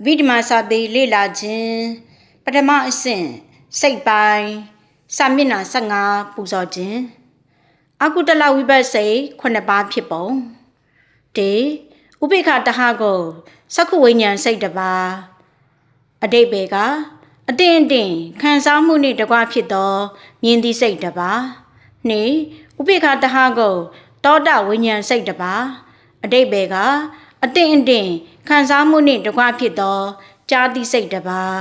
အဘိဓမ္မာစာပေလေ့လာခြင်းပထမအဆင့်စိတ်ပိုင်းစာမျက်နှာ15ပူဇော်ခြင်းအကုတလဝိပဿနာ9ပါးဖြစ်ပုံ၁ဥပိ္ပခတဟကိုစက္ခုဝိညာဉ်စိတ်တစ်ပါးအဓိပ္ပာယ်ကအတင်းအတင်းခံစားမှုနှင့်တကွဖြစ်သောမြင်သည့်စိတ်တစ်ပါး၂ဥပိ္ပခတဟကိုတောတဝိညာဉ်စိတ်တစ်ပါးအဓိပ္ပာယ်ကအတင်းအတင်းခံစားမှုနှင့်တကွဖြစ်သောကြားသည့်စိတ်တစ်ပါး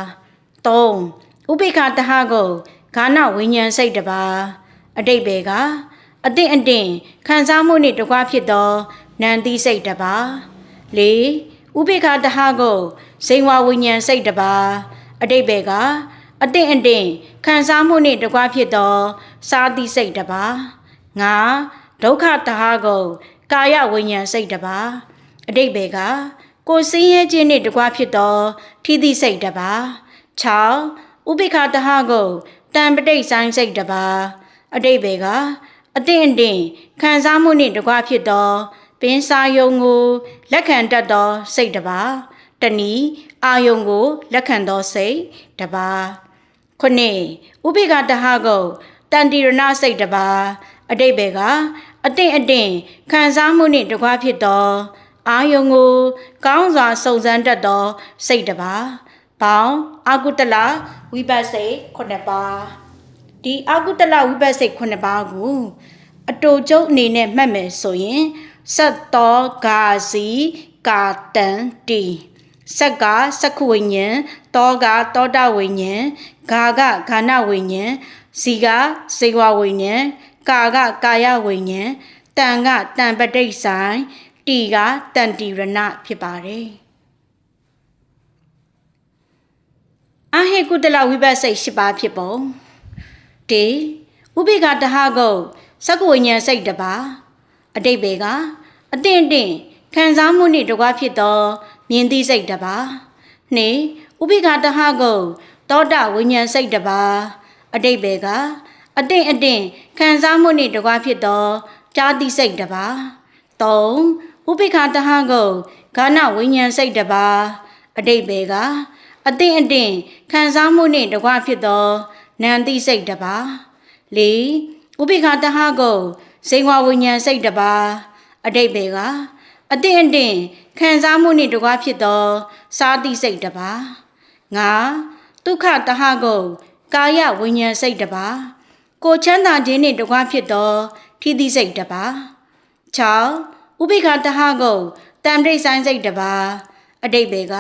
၃ဥပိ္ပခတဟကိုဂါနဝိညာဉ်စိတ်တစ်ပါးအဓိပ္ပာယ်ကအတင်းအတင်းခံစားမှုနှင့်တကွဖြစ်သောနာမ်သည့်စိတ်တစ်ပါး၄ဥပိ္ပခတဟကိုဇိဝဝိညာဉ်စိတ်တစ်ပါးအဓိပ္ပာယ်ကအတင်းအတင်းခံစားမှုနှင့်တကွဖြစ်သောစားသည့်စိတ်တစ်ပါး၅ဒုက္ခတဟကိုကာယဝိညာဉ်စိတ်တစ်ပါးအဓိပ္ပာယ်ကကိုယ်စင်းရဲခြင်းနှင့်တကွဖြစ်သောထိသည့်စိတ်တစ်ပါး၆ဥပိ္ပခတဟကိုတံပဋိဆိုင်စိတ်တစ်ပါးအဓိပ္ပာယ်ကအတင်းအတင်းခံစားမှုနှင့်တကွဖြစ်သောပင်စာယုံကိုလက်ခံတတ်သောစိတ်တစ်ပါးတနည်းအာယုံကိုလက်ခံသောစိတ်တစ်ပါးခုနှစ်ဥပိ္ပခတဟကိုတန်တိရဏစိတ်တစ်ပါးအဓိပ္ပာယ်ကအတင်းအတင်းခံစားမှုနှင့်တကွဖြစ်သောအာယုံကိုကောင်းစွာစုံစမ်းတတ်သောစိတ်တစ်ပါးပေါင်းအကုတလဝိပဿနာ9ပါးဒီအကုတလဝိပဿနာ9ပါးကိုအတူကျုပ်အနေနဲ့မှတ်မယ်ဆိုရင်စတ်တော်ဂါစီကာတန်တီစက်ကစက္ခုဝိညာဉ်တောကတောတဝိညာဉ်ဂါကဂါနဝိညာဉ်စီကဇေဝဝိညာဉ်ကာကကာယဝိညာဉ်တန်ကတန်ပဋိဆိုင်တီကတန်တိရဏဖြစ်ပါတယ်အဟေကုတလဝိပဿနာ10ပါးဖြစ်ပုံ၁ဥပိ္ပခတဟကိုစက္ခုဝိညာဉ်စိတ်တစ်ပါးအဓိပ္ပာယ်ကအတင်းအတင်းခံစားမှုနှင့်တကွဖြစ်သောမြင်သည့်စိတ်တစ်ပါး၂ဥပိ္ပခတဟကိုတောတဝိညာဉ်စိတ်တစ်ပါးအဓိပ္ပာယ်ကအတင်းအတင်းခံစားမှုနှင့်တကွဖြစ်သောကြားသည့်စိတ်တစ်ပါး၃ဥပိ္ပခတဟကိုဂါနဝိညာဉ်စိတ်တစ်ပါးအဓိပ္ပာယ်ကအတင်းအတင်းခံစားမှုနှင့်တကွဖြစ်သောနာမ်သည့်စိတ်တစ်ပါး၄ဥပိ္ပခတဟကိုဇိဝဝိညာဉ်စိတ်တစ်ပါးအဓိပ္ပာယ်ကအတင်းအတင်းခံစားမှုနှင့်တကွဖြစ်သောစားသည့်စိတ်တစ်ပါး၅ဒုက္ခတဟကိုကာယဝိညာဉ်စိတ်တစ်ပါးကိုချမ်းသာခြင်းနှင့်တကွဖြစ်သောထိသည့်စိတ်တစ်ပါး၆ဥပိ္ပခတဟကိုတံပဋိဆိုင်စိတ်တစ်ပါးအဓိပ္ပာယ်က